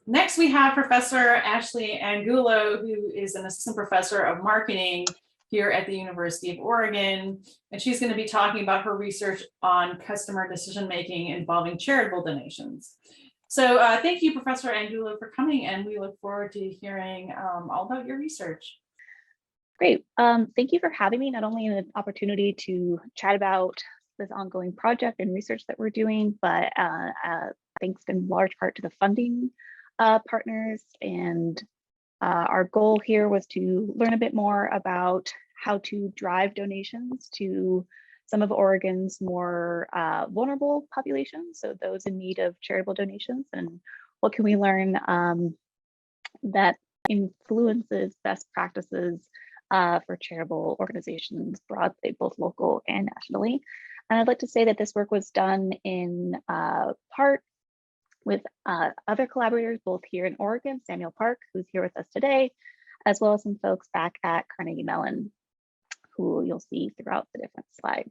Next, we have Professor Ashley Angulo, who is an assistant professor of marketing here at the University of Oregon. And she's going to be talking about her research on customer decision-making involving charitable donations. So thank you, Professor Angulo, for coming, and we look forward to hearing all about your research. Great. Thank you for having me, not only an opportunity to chat about this ongoing project and research that we're doing, but thanks in large part to the funding partners. And our goal here was to learn a bit more about how to drive donations to some of Oregon's more vulnerable populations, so those in need of charitable donations, and what can we learn that influences best practices for charitable organizations broadly, both local and nationally. And I'd like to say that this work was done in part with other collaborators, both here in Oregon, Samuel Park, who's here with us today, as well as some folks back at Carnegie Mellon, who you'll see throughout the different slides.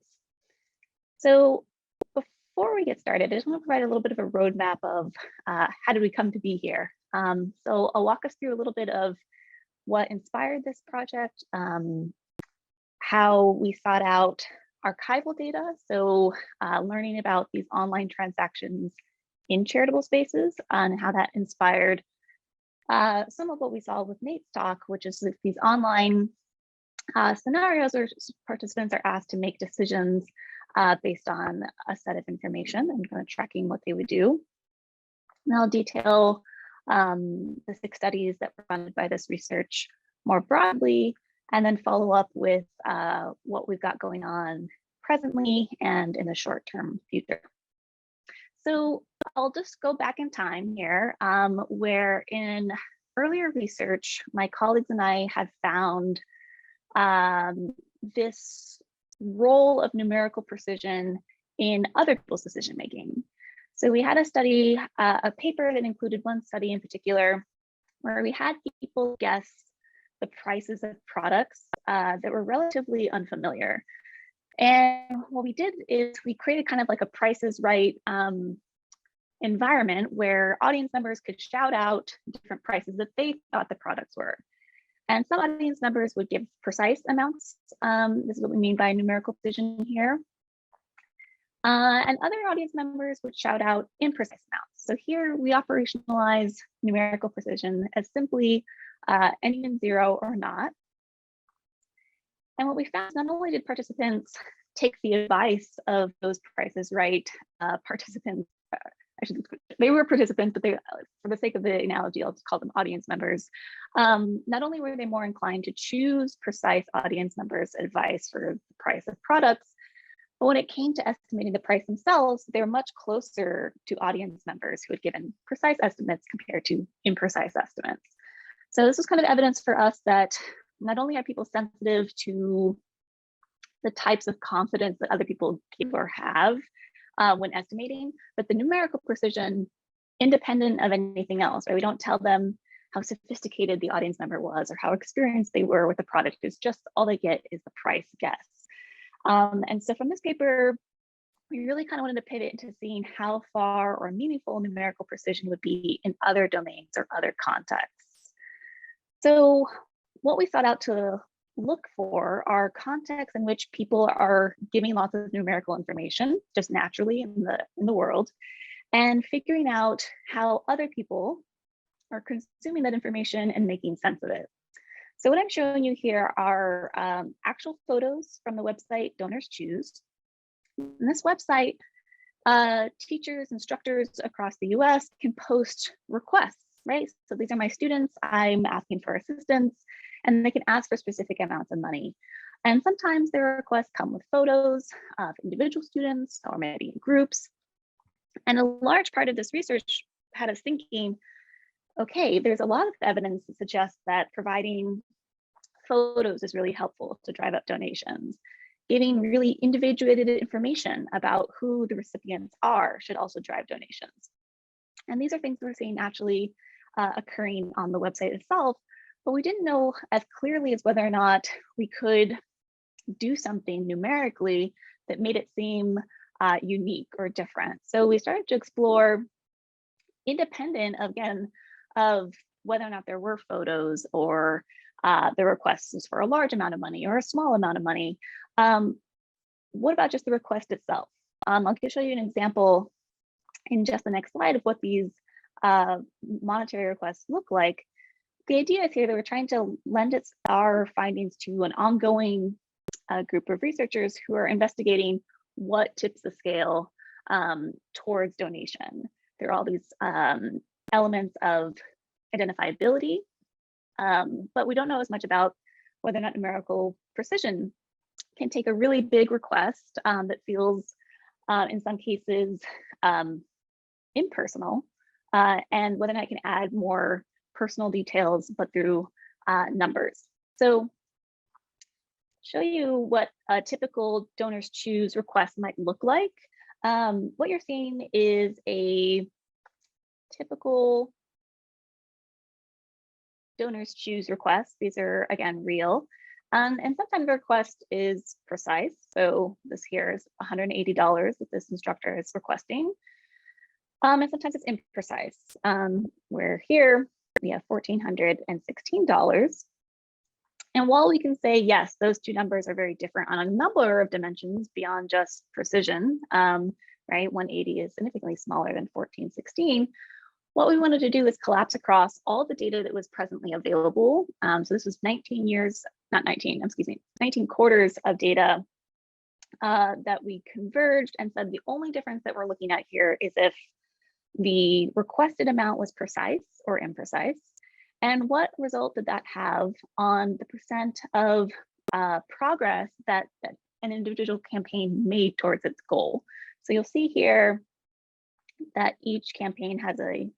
So before we get started, I just want to provide a little bit of a roadmap of how did we come to be here. So I'll walk us through a little bit of what inspired this project, how we sought out archival data, so learning about these online transactions in charitable spaces, and how that inspired some of what we saw with Nate's talk, which is these online scenarios where participants are asked to make decisions based on a set of information and kind of tracking what they would do. And I'll detail the 6 studies that were funded by this research more broadly, and then follow up with what we've got going on presently and in the short-term future. So I'll just go back in time here, where in earlier research, my colleagues and I had found this role of numerical precision in other people's decision-making. So we had a study, a paper that included one study in particular, where we had people guess the prices of products that were relatively unfamiliar. And what we did is we created kind of like a Price is Right environment where audience members could shout out different prices that they thought the products were. And some audience members would give precise amounts. This is what we mean by numerical precision here. And other audience members would shout out imprecise amounts. So here we operationalize numerical precision as simply anything 0 or not. And what we found, not only did participants take the advice of those Price is Right participants, they were participants, but they, for the sake of the analogy, I'll just call them audience members. Not only were they more inclined to choose precise audience members' advice for the price of products, but when it came to estimating the price themselves, they were much closer to audience members who had given precise estimates compared to imprecise estimates. So this was kind of evidence for us that not only are people sensitive to the types of confidence that other people give or have when estimating, but the numerical precision, independent of anything else, right? We don't tell them how sophisticated the audience member was or how experienced they were with the product. It's just all they get is the price guess. And so from this paper, we really kind of wanted to pivot into seeing how far or meaningful numerical precision would be in other domains or other contexts. So what we sought out to look for are contexts in which people are giving lots of numerical information just naturally in the world, and figuring out how other people are consuming that information and making sense of it. So what I'm showing you here are actual photos from the website Donors Choose. And this website, teachers, instructors across the US can post requests, right? So these are my students, I'm asking for assistance, and they can ask for specific amounts of money. And sometimes their requests come with photos of individual students or maybe in groups. And a large part of this research had us thinking, okay, there's a lot of evidence that suggests that providing photos is really helpful to drive up donations. Giving really individuated information about who the recipients are should also drive donations. And these are things we're seeing naturally occurring on the website itself, but we didn't know as clearly as whether or not we could do something numerically that made it seem unique or different. So we started to explore, independent of, again, of whether or not there were photos or the request was for a large amount of money or a small amount of money. What about just the request itself? I'll show you an example in just the next slide of what these monetary requests look like. The idea is here that we're trying to lend our findings to an ongoing group of researchers who are investigating what tips the scale towards donation. There are all these elements of identifiability, but we don't know as much about whether or not numerical precision can take a really big request that feels, in some cases, impersonal, and whether or not it can add more personal details, but through numbers. So show you what a typical donors choose request might look like. What you're seeing is a typical donors choose request. These are, again, real. And sometimes the request is precise. So this here is $180 that this instructor is requesting. And sometimes it's imprecise, where here we have $1,416. And while we can say, yes, those two numbers are very different on a number of dimensions beyond just precision, right? 180 is significantly smaller than 1416. What we wanted to do is collapse across all the data that was presently available. So this was 19 quarters of data that we converged and said the only difference that we're looking at here is if the requested amount was precise or imprecise, and what result did that have on the percent of progress that an individual campaign made towards its goal. So you'll see here that each campaign has a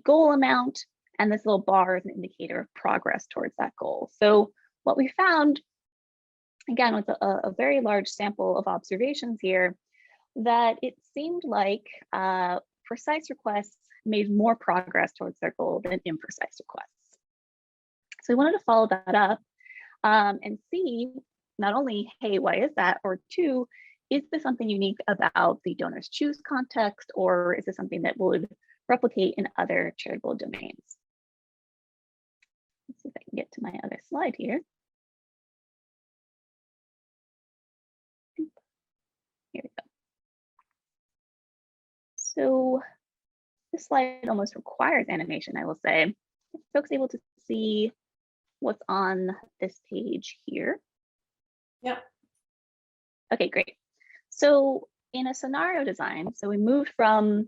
goal amount, and this little bar is an indicator of progress towards that goal. So what we found, again, with a very large sample of observations here, that it seemed like precise requests made more progress towards their goal than imprecise requests. So we wanted to follow that up and see not only, hey, why is that? Or two, is this something unique about the donors choose context, or is this something that would replicate in other charitable domains? Let's see if I can get to my other slide here. Here we go. So this slide almost requires animation, I will say. Are folks able to see what's on this page here? Yep. Okay, great. So in a scenario design, so we moved from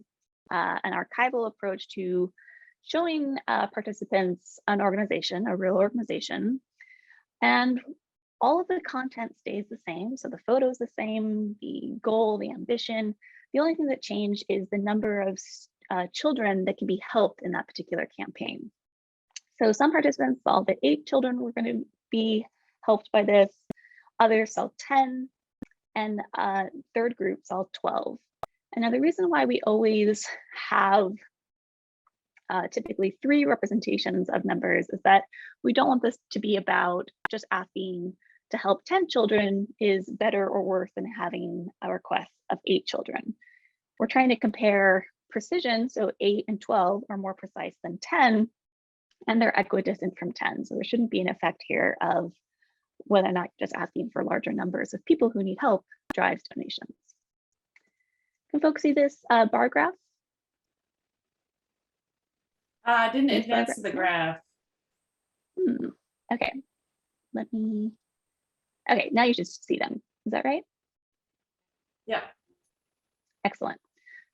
an archival approach to showing participants an organization, a real organization, and all of the content stays the same. So the photo is the same, the goal, the ambition. The only thing that changed is the number of children that can be helped in that particular campaign. So some participants saw that 8 children were going to be helped by this, others saw 10, and third group saw 12. And now the reason why we always have typically 3 representations of numbers is that we don't want this to be about just asking to help 10 children is better or worse than having a request of 8 children. We're trying to compare precision, so 8 and 12 are more precise than 10, and they're equidistant from 10. So there shouldn't be an effect here of whether or not just asking for larger numbers of people who need help drives donations. Can folks see this bar graph? Didn't advance the graph. Okay, okay, now you should see them. Is that right? Yeah. Excellent.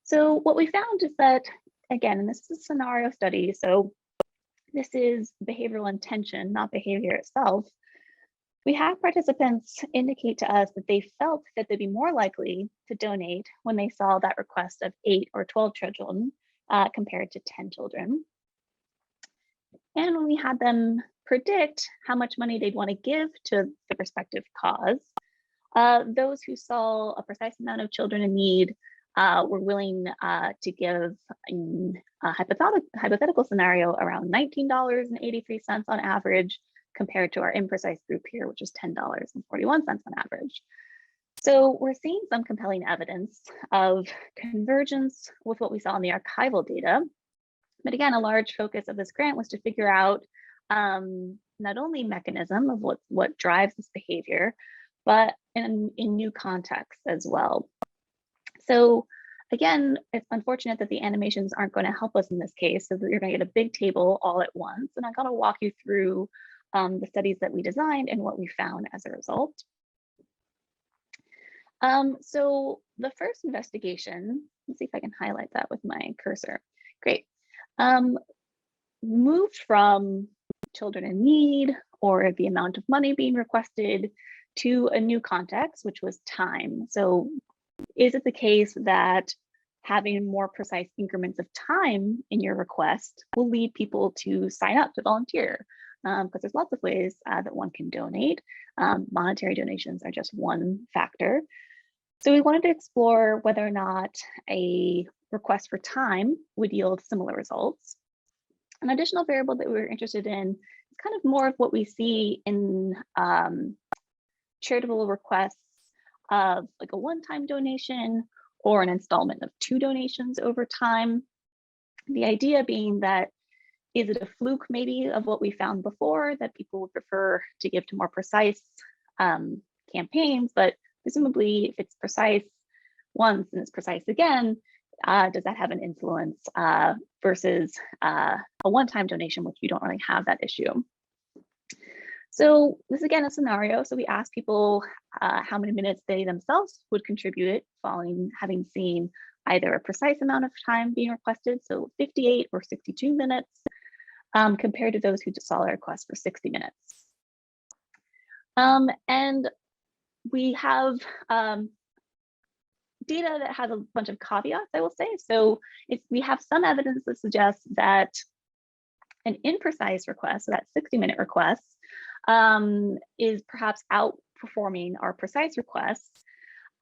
So what we found is that, again, and this is a scenario study, so this is behavioral intention, not behavior itself. We have participants indicate to us that they felt that they'd be more likely to donate when they saw that request of 8 or 12 children compared to 10 children. And when we had them predict how much money they'd want to give to the respective cause, those who saw a precise amount of children in need were willing to give, in a hypothetical scenario, around $19.83 on average, compared to our imprecise group here, which is $10.41 on average. So we're seeing some compelling evidence of convergence with what we saw in the archival data. But again, a large focus of this grant was to figure out not only mechanism of what drives this behavior, but in new contexts as well. So again, it's unfortunate that the animations aren't going to help us in this case. So that you're going to get a big table all at once. And I'm going to walk you through the studies that we designed and what we found as a result. So the first investigation, let's see if I can highlight that with my cursor. Great. Moved from children in need or the amount of money being requested to a new context, which was time. So is it the case that having more precise increments of time in your request will lead people to sign up to volunteer? Because there's lots of ways that one can donate. Monetary donations are just one factor. So we wanted to explore whether or not a request for time would yield similar results. An additional variable that we were interested in is kind of more of what we see in charitable requests of like a one-time donation or an installment of 2 donations over time. The idea being that, is it a fluke maybe of what we found before, that people would prefer to give to more precise campaigns, but presumably if it's precise once and it's precise again, does that have an influence versus a one-time donation, which you don't really have that issue? So this is again a scenario. So we asked people how many minutes they themselves would contribute it following having seen either a precise amount of time being requested, so 58 or 62 minutes, compared to those who just saw a request for 60 minutes. And we have data that has a bunch of caveats, I will say. So we have some evidence that suggests that an imprecise request, so that 60-minute request, is perhaps outperforming our precise requests,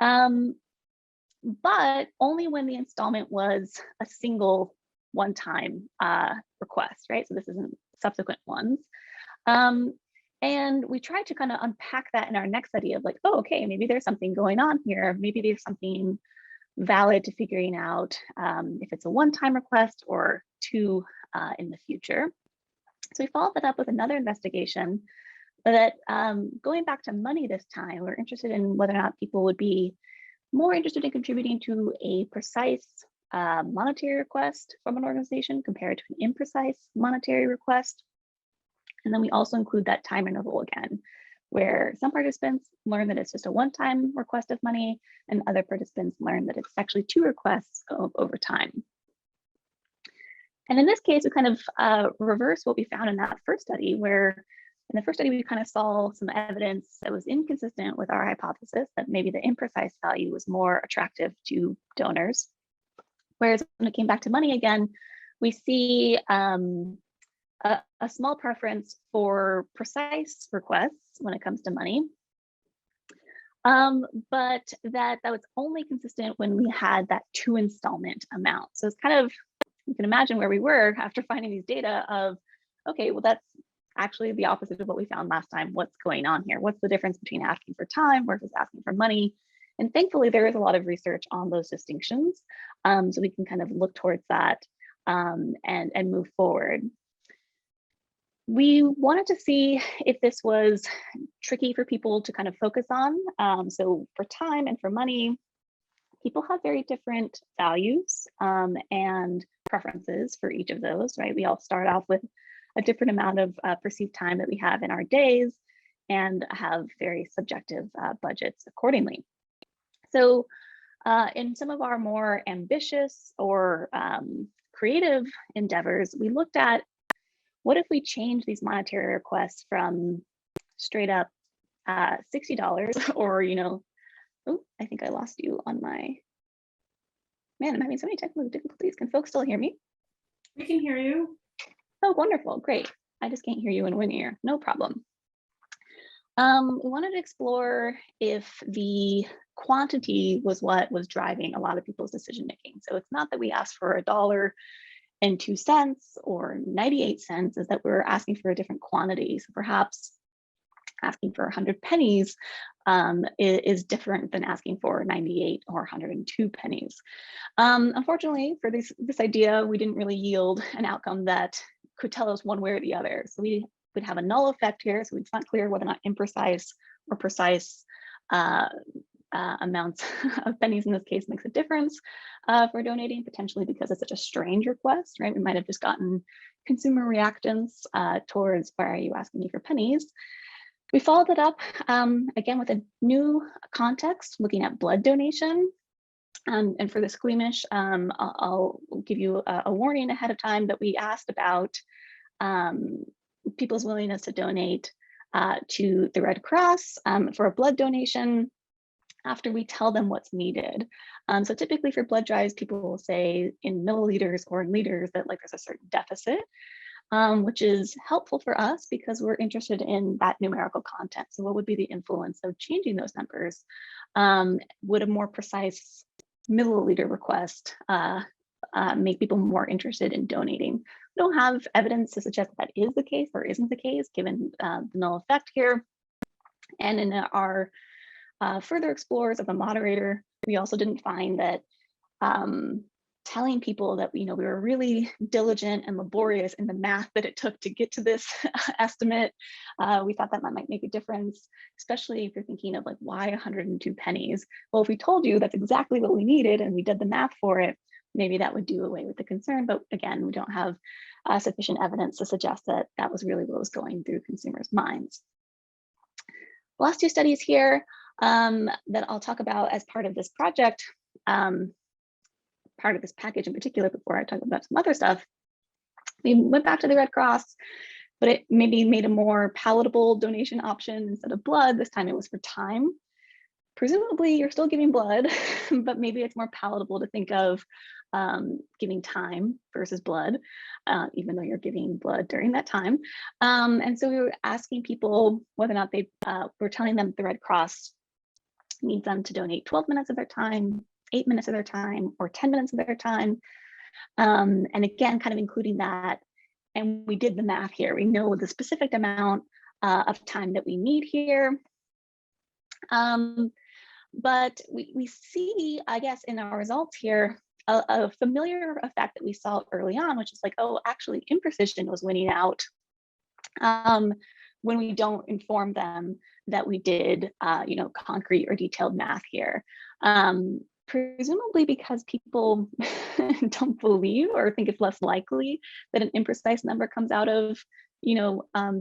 but only when the installment was a single one-time request, right? So this isn't subsequent ones. And we tried to kind of unpack that in our next study of like, oh, okay, maybe there's something going on here. Maybe there's something valid to figuring out if it's a one-time request or 2 in the future. So we followed that up with another investigation that going back to money this time, we're interested in whether or not people would be more interested in contributing to a precise monetary request from an organization compared to an imprecise monetary request. And then we also include that time interval again, where some participants learn that it's just a one-time request of money and other participants learn that it's actually 2 requests over time. And in this case, we kind of reverse what we found in that first study, where in the first study, we kind of saw some evidence that was inconsistent with our hypothesis that maybe the imprecise value was more attractive to donors. Whereas when it came back to money again, we see a small preference for precise requests when it comes to money, but that was only consistent when we had that 2 installment amount. So it's kind of, you can imagine where we were after finding these data of, okay, well, that's actually the opposite of what we found last time. What's going on here? What's the difference between asking for time versus asking for money? And thankfully, there is a lot of research on those distinctions. So we can kind of look towards that and move forward. We wanted to see if this was tricky for people to kind of focus on. So for time and for money, people have very different values and preferences for each of those, right? We all start off with a different amount of perceived time that we have in our days and have very subjective budgets accordingly. So in some of our more ambitious or creative endeavors, we looked at what if we change these monetary requests from straight up $60 or, oh, I think I lost you on my, man, I'm having so many technical difficulties. Can folks still hear me? We can hear you. Oh, wonderful, great. I just can't hear you in one ear, no problem. We wanted to explore if the quantity was what was driving a lot of people's decision making. So it's not that we asked for $1.02 or 98 cents, is that we're asking for a different quantity. So perhaps asking for 100 pennies is different than asking for 98 or 102 pennies. Unfortunately, for this idea, we didn't really yield an outcome that could tell us one way or the other. So we would have a null effect here. So it's not clear whether or not imprecise or precise amounts of pennies in this case makes a difference for donating, potentially because it's such a strange request, right? We might have just gotten consumer reactance towards, why are you asking me for pennies? We followed it up again with a new context, looking at blood donation. And for the squeamish, I'll give you a warning ahead of time that we asked about people's willingness to donate to the Red Cross for a blood donation after we tell them what's needed. So typically for blood drives, people will say in milliliters or in liters that like there's a certain deficit, which is helpful for us because we're interested in that numerical content. So what would be the influence of changing those numbers? Would a more precise milliliter request make people more interested in donating? We don't have evidence to suggest that is the case or isn't the case, given the null effect here. And in our further explores of the moderator, we also didn't find that telling people that we were really diligent and laborious in the math that it took to get to this estimate. We thought that might make a difference, especially if you're thinking of like, why 102 pennies? Well, if we told you that's exactly what we needed and we did the math for it, maybe that would do away with the concern. But again, we don't have sufficient evidence to suggest that that was really what was going through consumers' minds. The last two studies here that I'll talk about as part of this project, part of this package in particular, before I talk about some other stuff. We went back to the Red Cross, but it maybe made a more palatable donation option instead of blood. This time it was for time. Presumably you're still giving blood, but maybe it's more palatable to think of giving time versus blood, even though you're giving blood during that time. And so we were asking people whether or not they were telling them the Red Cross needs them to donate 12 minutes of their time, 8 minutes of their time, or 10 minutes of their time. And again, kind of including that. And we did the math here. We know the specific amount of time that we need here. But we see, I guess, in our results here, a familiar effect that we saw early on, which is like, oh, actually imprecision was winning out when we don't inform them that we did, concrete or detailed math here. Presumably because people don't believe or think it's less likely that an imprecise number comes out of,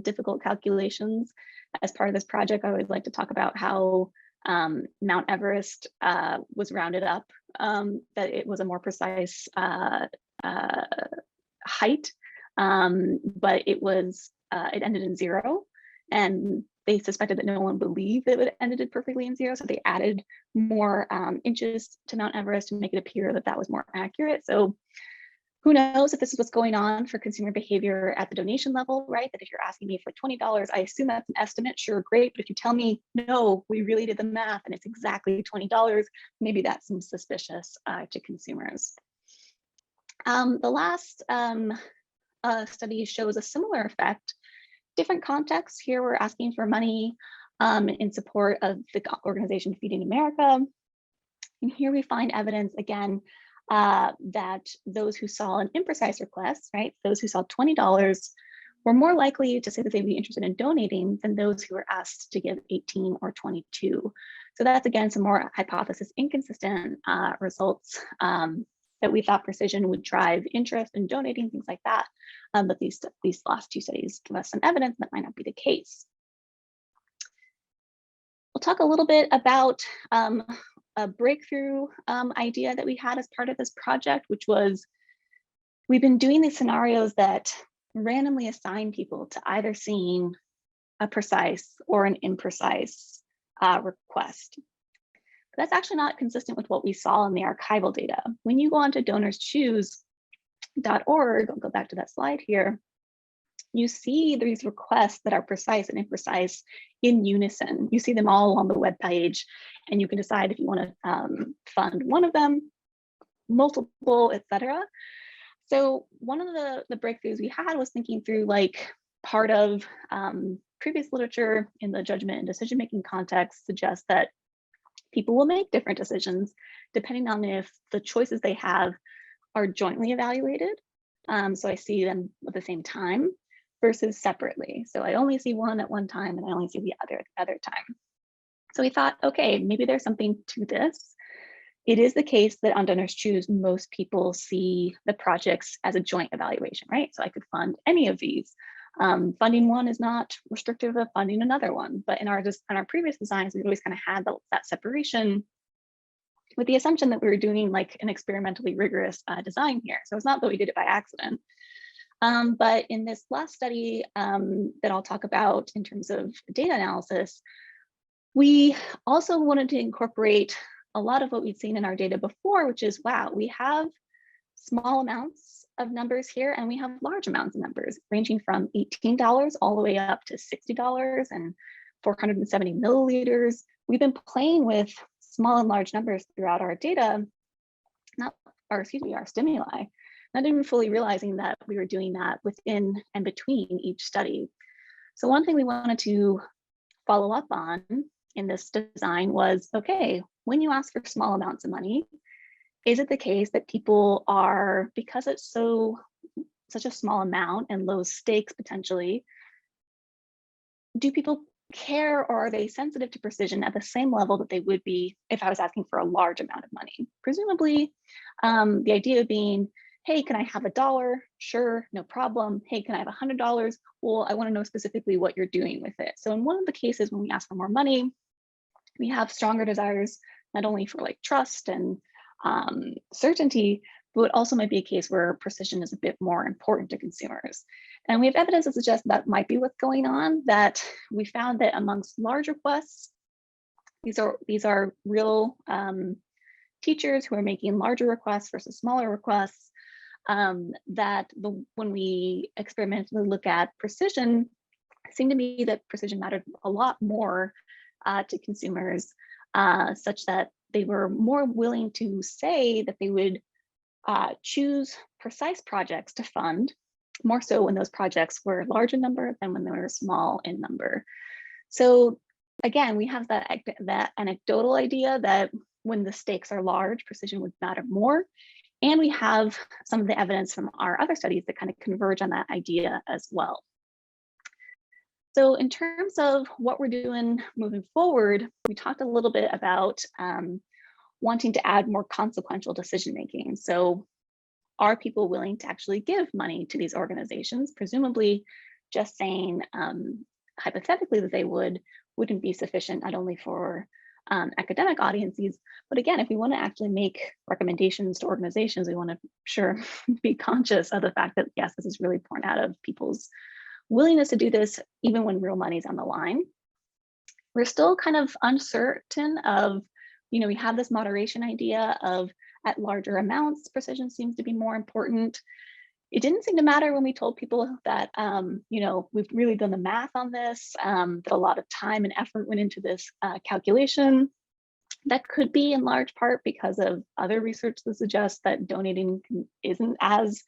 difficult calculations. As part of this project, I always like to talk about how Mount Everest was rounded up, that it was a more precise height, but it ended in 0. And they suspected that no one believed that it ended perfectly in 0. So they added more inches to Mount Everest to make it appear that that was more accurate. So who knows if this is what's going on for consumer behavior at the donation level, right? That if you're asking me for $20, I assume that's an estimate, sure, great. But if you tell me, no, we really did the math and it's exactly $20, maybe that seems suspicious to consumers. The last study shows a similar effect. Different context. Here we're asking for money in support of the organization Feeding America. And here we find evidence again that those who saw an imprecise request, right, those who saw $20 were more likely to say that they'd be interested in donating than those who were asked to give 18 or 22. So that's again some more hypothesis inconsistent results that we thought precision would drive interest in donating, things like that. But these last two studies give us some evidence that might not be the case. We'll talk a little bit about a breakthrough idea that we had as part of this project, which was we've been doing these scenarios that randomly assign people to either seeing a precise or an imprecise request. But that's actually not consistent with what we saw in the archival data. When you go onto donorschoose.org, I'll go back to that slide here, you see these requests that are precise and imprecise in unison. You see them all on the web page, and you can decide if you want to fund one of them, multiple, etc. So one of the breakthroughs we had was thinking through like part of previous literature in the judgment and decision-making context suggests that people will make different decisions depending on if the choices they have are jointly evaluated. So I see them at the same time versus separately. So I only see one at one time and I only see the other at the other time. So we thought, okay, maybe there's something to this. It is the case that on Donors Choose, most people see the projects as a joint evaluation, right? So I could fund any of these. Funding one is not restrictive of funding another one, but in our previous designs, we always kind of had that separation with the assumption that we were doing like an experimentally rigorous design here. So it's not that we did it by accident. But in this last study that I'll talk about in terms of data analysis, we also wanted to incorporate a lot of what we'd seen in our data before, which is, wow, we have small amounts of numbers here and we have large amounts of numbers ranging from $18 all the way up to $60 and 470 milliliters. We've been playing with small and large numbers throughout our data, our stimuli, not even fully realizing that we were doing that within and between each study. So one thing we wanted to follow up on in this design was, okay, when you ask for small amounts of money, is it the case that people are, because it's such a small amount and low stakes potentially, do people care or are they sensitive to precision at the same level that they would be if I was asking for a large amount of money? Presumably, the idea being, hey, can I have $1? Sure, no problem. Hey, can I have $100? Well, I want to know specifically what you're doing with it. So in one of the cases when we ask for more money, we have stronger desires, not only for like trust and certainty, but it also might be a case where precision is a bit more important to consumers. And we have evidence that suggests that might be what's going on, that we found that amongst large requests, these are real teachers who are making larger requests versus smaller requests, when we experimentally look at precision, it seemed to me that precision mattered a lot more to consumers, such that they were more willing to say that they would choose precise projects to fund, more so when those projects were large in number than when they were small in number. So again, we have that anecdotal idea that when the stakes are large, precision would matter more. And we have some of the evidence from our other studies that kind of converge on that idea as well. So in terms of what we're doing moving forward, we talked a little bit about wanting to add more consequential decision-making. So are people willing to actually give money to these organizations? Presumably just saying hypothetically that they wouldn't be sufficient, not only for academic audiences, but again, if we want to actually make recommendations to organizations, we want to be conscious of the fact that, yes, this is really born out of people's willingness to do this, even when real money's on the line. We're still kind of uncertain of, we have this moderation idea of at larger amounts, precision seems to be more important. It didn't seem to matter when we told people that, we've really done the math on this, that a lot of time and effort went into this calculation. That could be in large part because of other research that suggests that donating isn't as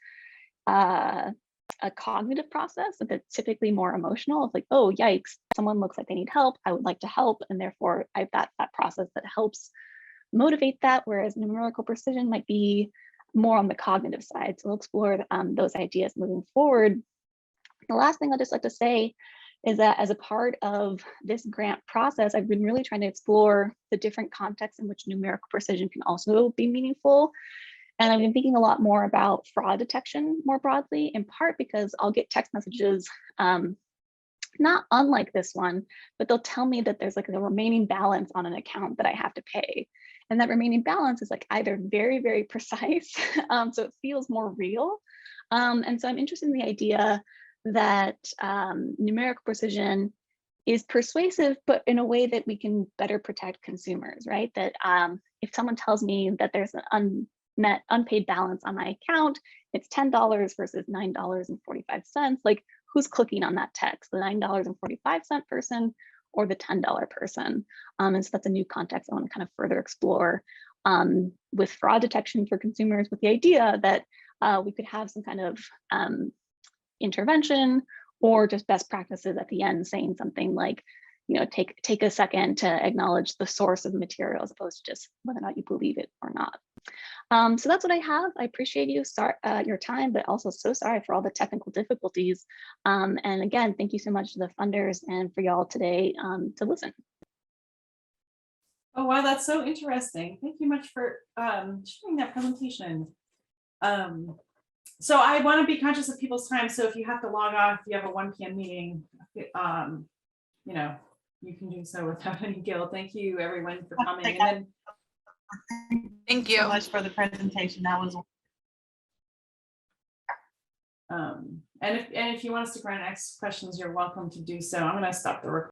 a cognitive process, that it's typically more emotional. It's like, oh, yikes, someone looks like they need help. I would like to help. And therefore, I've got that process that helps motivate that, whereas numerical precision might be more on the cognitive side. So we'll explore those ideas moving forward. The last thing I'd just like to say is that as a part of this grant process, I've been really trying to explore the different contexts in which numerical precision can also be meaningful. And I've been thinking a lot more about fraud detection more broadly, in part because I'll get text messages, not unlike this one, but they'll tell me that there's like a remaining balance on an account that I have to pay. And that remaining balance is like either very, very precise, so it feels more real. And so I'm interested in the idea that numerical precision is persuasive, but in a way that we can better protect consumers, right? That if someone tells me that there's an unpaid balance on my account, it's $10 versus $9.45, like who's clicking on that text, the $9.45 person or the $10 person? And so that's a new context I want to kind of further explore with fraud detection for consumers, with the idea that we could have some kind of intervention or just best practices at the end, saying something like, you know, take a second to acknowledge the source of the material as opposed to just whether or not you believe it or not. So that's what I have. I appreciate your time, but also so sorry for all the technical difficulties. And again, thank you so much to the funders and for y'all today to listen. Oh, wow, that's so interesting. Thank you much for sharing that presentation. So I want to be conscious of people's time. So if you have to log off, if you have a 1 p.m. meeting, you know, you can do so without any guilt. Thank you everyone for coming. And then Thank you so much for the presentation. That was and if you want to stick around and ask questions, you're welcome to do so. I'm going to stop the recording.